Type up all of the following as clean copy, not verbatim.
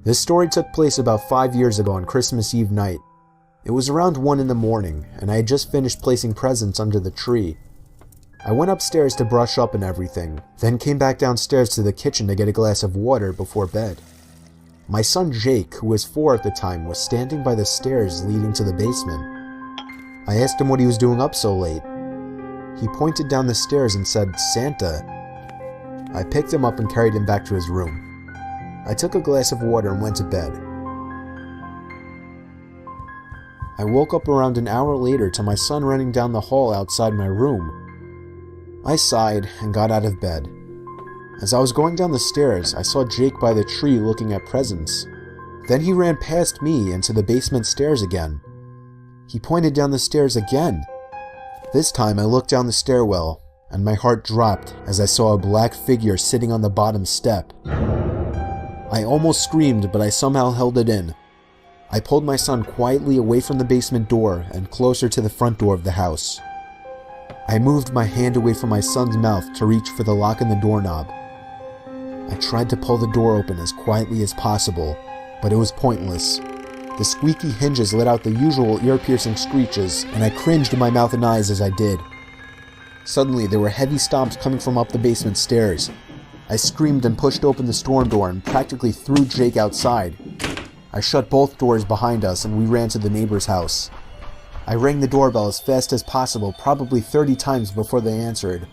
This story took place about 5 years ago on Christmas Eve night. It was around 1 in the morning, and I had just finished placing presents under the tree. I went upstairs to brush up and everything, then came back downstairs to the kitchen to get a glass of water before bed. My son Jake, who was 4 at the time, was standing by the stairs leading to the basement. I asked him what he was doing up so late. He pointed down the stairs and said, "Santa." I picked him up and carried him back to his room. I took a glass of water and went to bed. I woke up around an hour later to my son running down the hall outside my room. I sighed and got out of bed. As I was going down the stairs, I saw Jake by the tree looking at presents. Then he ran past me into the basement stairs again. He pointed down the stairs again. This time I looked down the stairwell, and my heart dropped as I saw a black figure sitting on the bottom step. I almost screamed, but I somehow held it in. I pulled my son quietly away from the basement door and closer to the front door of the house. I moved my hand away from my son's mouth to reach for the lock in the doorknob. I tried to pull the door open as quietly as possible, but it was pointless. The squeaky hinges let out the usual ear-piercing screeches, and I cringed in my mouth and eyes as I did. Suddenly, there were heavy stomps coming from up the basement stairs. I screamed and pushed open the storm door and practically threw Jake outside. I shut both doors behind us and we ran to the neighbor's house. I rang the doorbell as fast as possible, probably 30 times before they answered.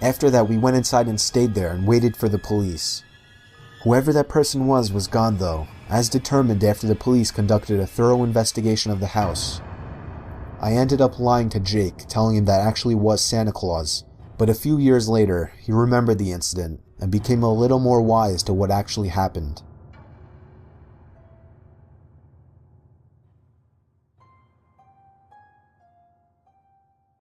After that, we went inside and stayed there and waited for the police. Whoever that person was gone though, as determined after the police conducted a thorough investigation of the house. I ended up lying to Jake, telling him that actually was Santa Claus, but a few years later, he remembered the incident and became a little more wise to what actually happened.